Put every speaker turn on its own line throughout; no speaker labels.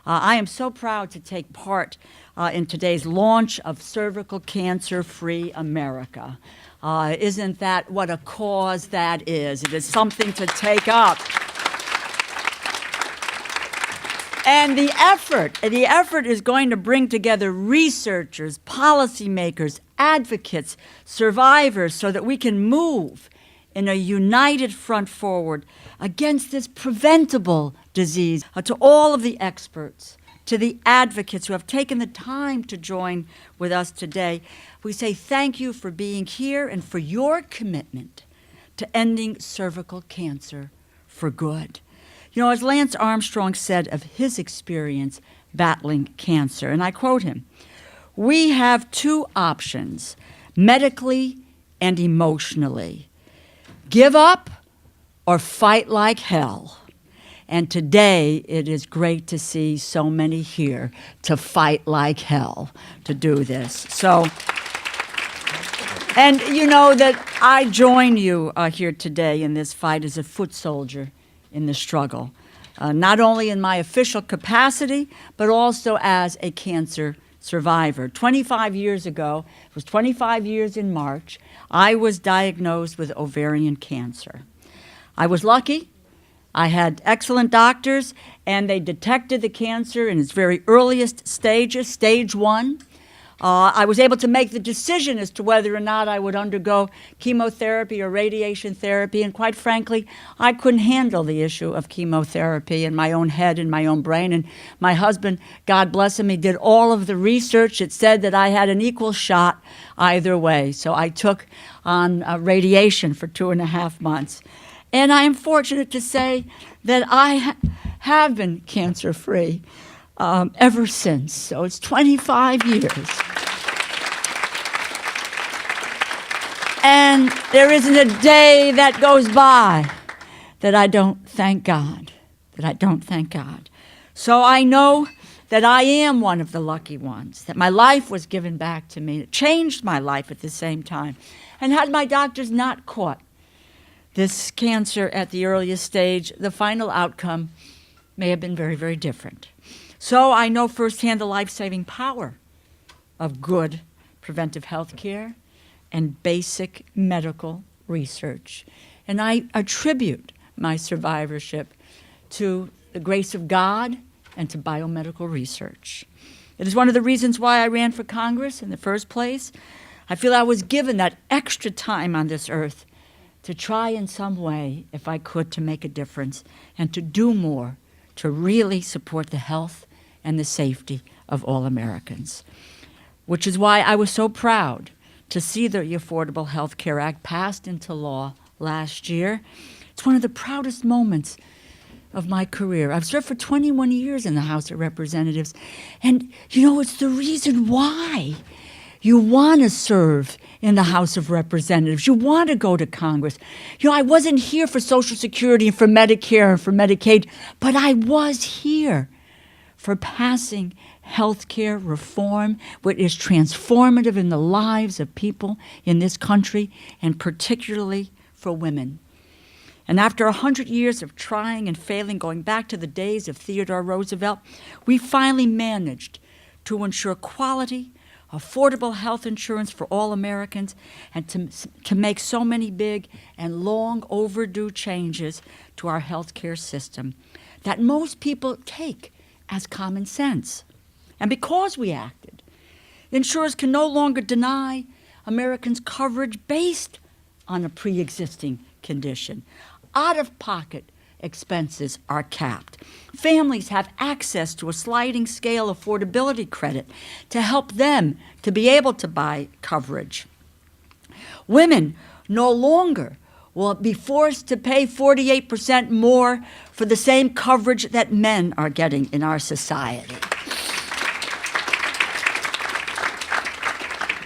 I am so proud to take part in today's launch of Cervical Cancer-Free America. Isn't that what a cause that is? It is something to take up. And the effort is going to bring together researchers, policymakers, advocates, survivors, so that we can move in a united front forward against this preventable disease. To all of the experts, to the advocates who have taken the time to join with us today, we say thank you for being here and for your commitment to ending cervical cancer for good. You know, as Lance Armstrong said of his experience battling cancer, and I quote him, "We have two options, medically and emotionally. Give up or fight like hell." And today, it is great to see so many here to fight like hell to do this. So, and you know that I join you here today in this fight as a foot soldier in the struggle, not only in my official capacity, but also as a cancer survivor. 25 years ago, it was 25 years in March, I was diagnosed with ovarian cancer. I was lucky. I had excellent doctors, and they detected the cancer in its very earliest stages, stage 1. I was able to make the decision as to whether or not I would undergo chemotherapy or radiation therapy, and quite frankly, I couldn't handle the issue of chemotherapy in my own head and my own brain, and my husband, God bless him, he did all of the research. It said that I had an equal shot either way, so I took on radiation for 2.5 months. And I am fortunate to say that I have been cancer-free ever since. So it's 25 years. And there isn't a day that goes by that I don't thank God, So I know that I am one of the lucky ones, that my life was given back to me. It changed my life at the same time. And had my doctors not caught this cancer at the earliest stage, the final outcome may have been very, very different. So I know firsthand the life-saving power of good preventive health care and basic medical research. And I attribute my survivorship to the grace of God and to biomedical research. It is one of the reasons why I ran for Congress in the first place. I feel I was given that extra time on this earth to try in some way, if I could, to make a difference and to do more to really support the health and the safety of all Americans. Which is why I was so proud to see the Affordable Health Care Act passed into law last year. It's one of the proudest moments of my career. I've served for 21 years in the House of Representatives, and you know, it's the reason why you want to serve in the House of Representatives. You want to go to Congress. You know, I wasn't here for Social Security and for Medicare and for Medicaid, but I was here for passing health care reform, which is transformative in the lives of people in this country, and particularly for women. And after 100 years of trying and failing, going back to the days of Theodore Roosevelt, we finally managed to ensure quality, affordable health insurance for all Americans, and to make so many big and long overdue changes to our health care system that most people take as common sense. And because we acted, insurers can no longer deny Americans coverage based on a pre-existing condition. Out-of-pocket expenses are capped. Families have access to a sliding scale affordability credit to help them to be able to buy coverage. Women no longer will be forced to pay 48% more for the same coverage that men are getting in our society.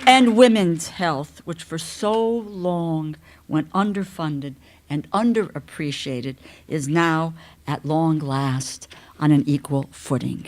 And women's health, which for so long went underfunded and underappreciated, is now at long last on an equal footing.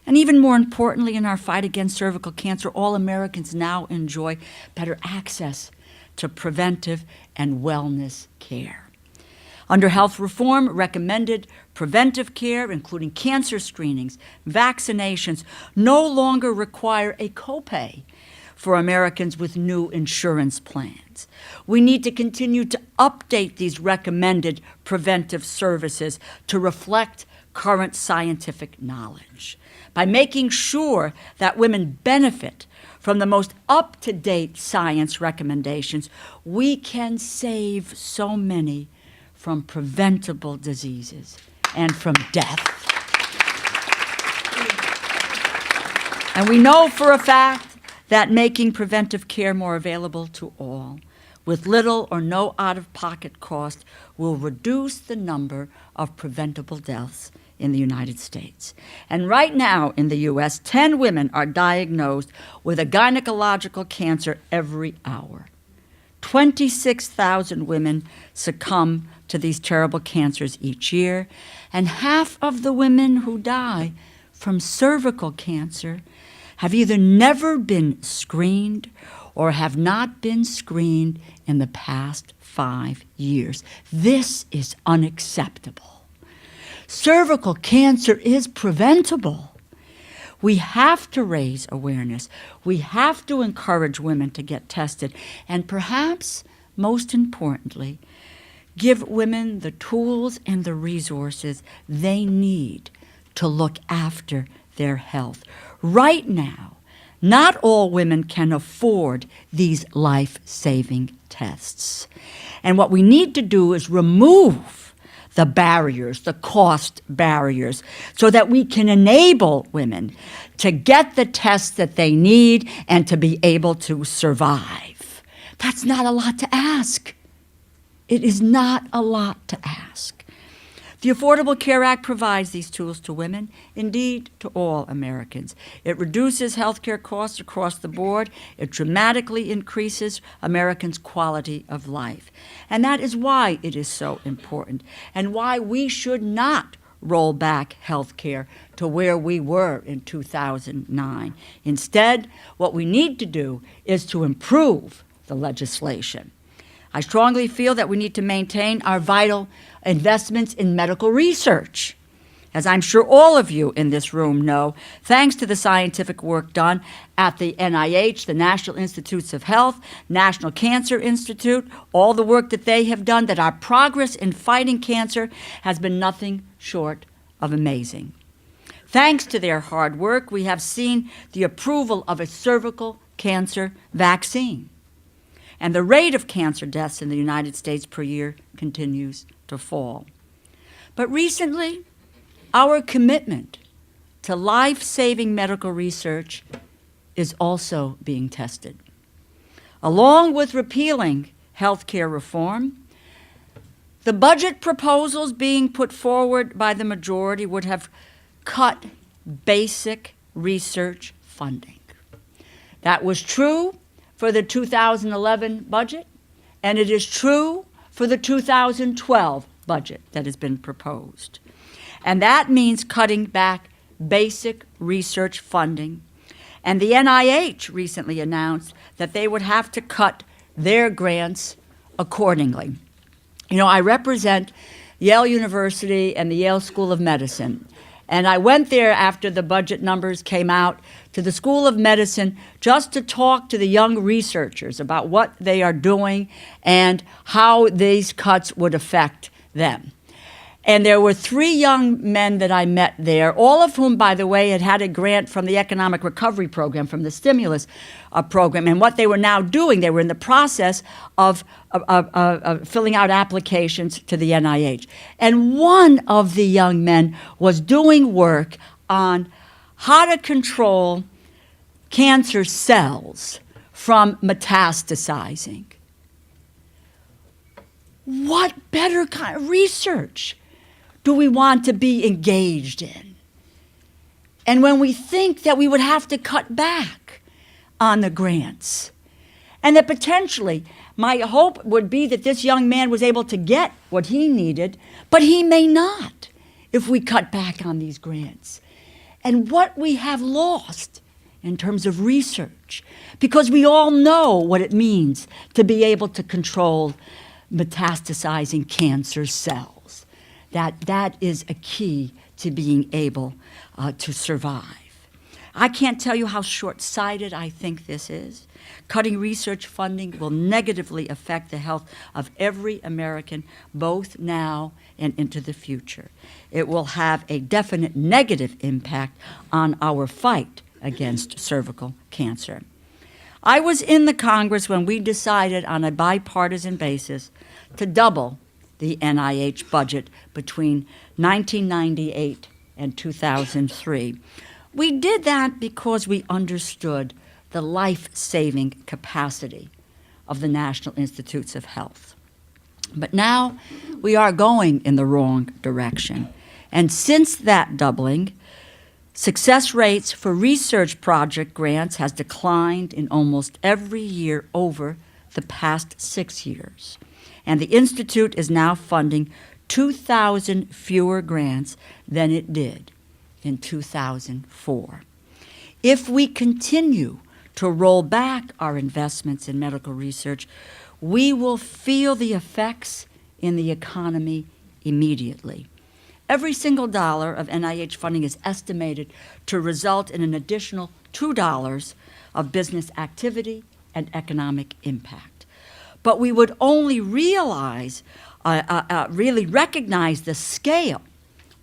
And even more importantly, in our fight against cervical cancer, all Americans now enjoy better access to preventive and wellness care. Under health reform, recommended preventive care, including cancer screenings, vaccinations, no longer require a copay for Americans with new insurance plans. We need to continue to update these recommended preventive services to reflect current scientific knowledge by making sure that women benefit from the most up-to-date science recommendations. We can save so many from preventable diseases and from death. And we know for a fact that making preventive care more available to all, with little or no out-of-pocket cost, will reduce the number of preventable deaths in the United States. And right now in the U.S., 10 women are diagnosed with a gynecological cancer every hour. 26,000 women succumb to these terrible cancers each year, and half of the women who die from cervical cancer have either never been screened or have not been screened in the past 5 years. This is unacceptable. Cervical cancer is preventable. We have to raise awareness. We have to encourage women to get tested. And perhaps, most importantly, give women the tools and the resources they need to look after their health. Right now, not all women can afford these life-saving tests. And what we need to do is remove the barriers, the cost barriers, so that we can enable women to get the tests that they need and to be able to survive. That's not a lot to ask. It is not a lot to ask. The Affordable Care Act provides these tools to women, indeed to all Americans. It reduces health care costs across the board. It dramatically increases Americans' quality of life. And that is why it is so important, and why we should not roll back health care to where we were in 2009. Instead, what we need to do is to improve the legislation. I strongly feel that we need to maintain our vital investments in medical research. As I'm sure all of you in this room know, thanks to the scientific work done at the NIH, the National Institutes of Health, National Cancer Institute, all the work that they have done, that our progress in fighting cancer has been nothing short of amazing. Thanks to their hard work, we have seen the approval of a cervical cancer vaccine. And the rate of cancer deaths in the United States per year continues to fall. But recently, our commitment to life-saving medical research is also being tested. Along with repealing health care reform, the budget proposals being put forward by the majority would have cut basic research funding. That was true for the 2011 budget, and it is true for the 2012 budget that has been proposed. And that means cutting back basic research funding. And the NIH recently announced that they would have to cut their grants accordingly. You know, I represent Yale University and the Yale School of Medicine. And I went there after the budget numbers came out to the School of Medicine just to talk to the young researchers about what they are doing and how these cuts would affect them. And there were 3 young men that I met there, all of whom, by the way, had had a grant from the Economic Recovery Program, from the stimulus program. And what they were now doing, they were in the process of filling out applications to the NIH. And one of the young men was doing work on how to control cancer cells from metastasizing. What better kind of research do we want to be engaged in? And when we think that we would have to cut back on the grants, and that potentially my hope would be that this young man was able to get what he needed, but he may not if we cut back on these grants. And what we have lost in terms of research, because we all know what it means to be able to control metastasizing cancer cells. That is a key to being able to survive. I can't tell you how short-sighted I think this is. Cutting research funding will negatively affect the health of every American, both now and into the future. It will have a definite negative impact on our fight against cervical cancer. I was in the Congress when we decided on a bipartisan basis to double the NIH budget between 1998 and 2003. We did that because we understood the life-saving capacity of the National Institutes of Health. But now we are going in the wrong direction. And since that doubling, success rates for research project grants has declined in almost every year over the past 6 years. And the Institute is now funding 2,000 fewer grants than it did in 2004. If we continue to roll back our investments in medical research, we will feel the effects in the economy immediately. Every single dollar of NIH funding is estimated to result in an additional $2 of business activity and economic impact. But we would only really recognize the scale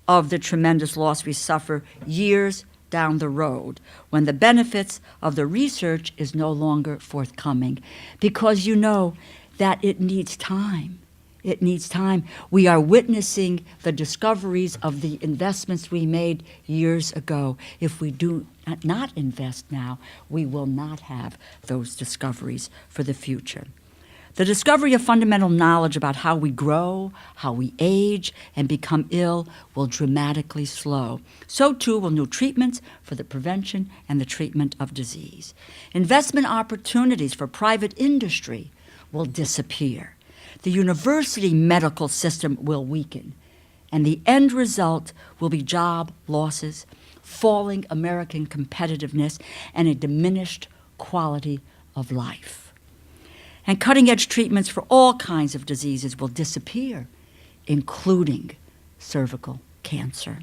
of the tremendous loss we suffer years down the road when the benefits of the research is no longer forthcoming, because you know that it needs time. It needs time. We are witnessing the discoveries of the investments we made years ago. If we do not invest now, we will not have those discoveries for the future. The discovery of fundamental knowledge about how we grow, how we age, and become ill will dramatically slow. So too will new treatments for the prevention and the treatment of disease. Investment opportunities for private industry will disappear. The university medical system will weaken, and the end result will be job losses, falling American competitiveness, and a diminished quality of life. And cutting-edge treatments for all kinds of diseases will disappear, including cervical cancer.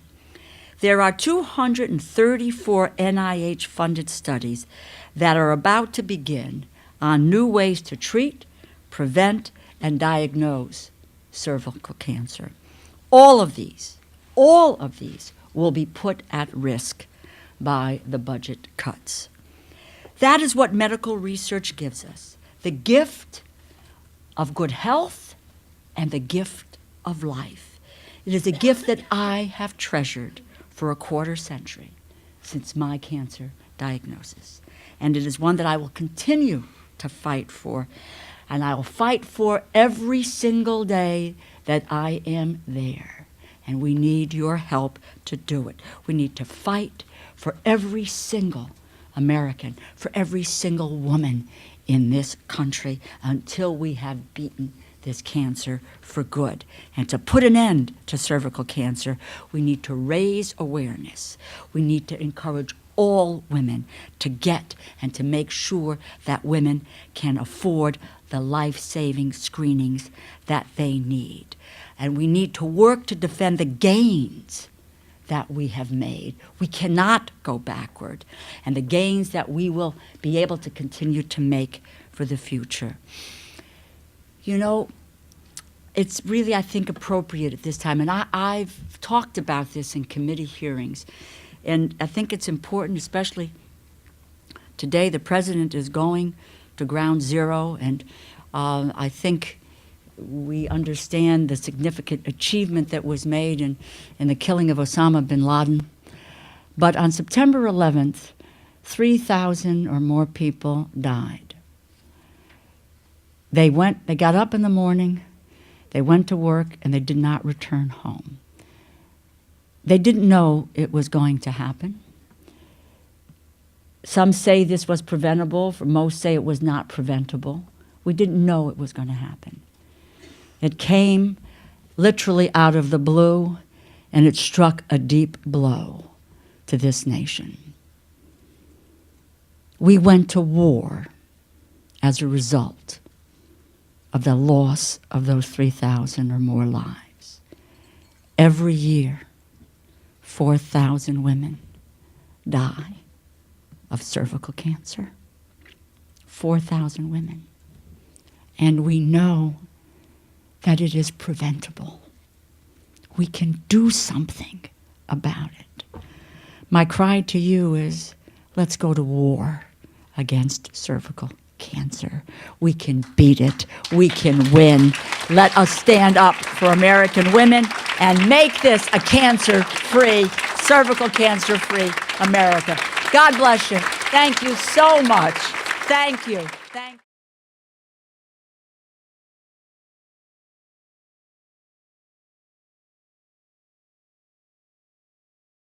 There are 234 NIH-funded studies that are about to begin on new ways to treat, prevent, and diagnose cervical cancer. All of these will be put at risk by the budget cuts. That is what medical research gives us: the gift of good health and the gift of life. It is a gift that I have treasured for a quarter century since my cancer diagnosis. And it is one that I will continue to fight for. And I will fight for every single day that I am there. And we need your help to do it. We need to fight for every single American, for every single woman in this country until we have beaten this cancer for good. And to put an end to cervical cancer, we need to raise awareness. We need to encourage all women to get and to make sure that women can afford the life-saving screenings that they need. And we need to work to defend the gains that we have made. We cannot go backward. And the gains that we will be able to continue to make for the future. You know, it's really, I think, appropriate at this time. And I've talked about this in committee hearings. And I think it's important, especially today, the president is going to ground zero. And I think we understand the significant achievement that was made in the killing of Osama bin Laden. But on September 11th, 3,000 or more people died. They got up in the morning, they went to work, and they did not return home. They didn't know it was going to happen. Some say this was preventable, most say it was not preventable. We didn't know it was going to happen. It came literally out of the blue, and it struck a deep blow to this nation. We went to war as a result of the loss of those 3,000 or more lives. Every year, 4,000 women die of cervical cancer. 4,000 women. And we know that it is preventable. We can do something about it. My cry to you is, let's go to war against cervical cancer. We can beat it. We can win. Let us stand up for American women and make this a cancer-free, cervical cancer-free America. God bless you. Thank you so much. Thank you. Thank you.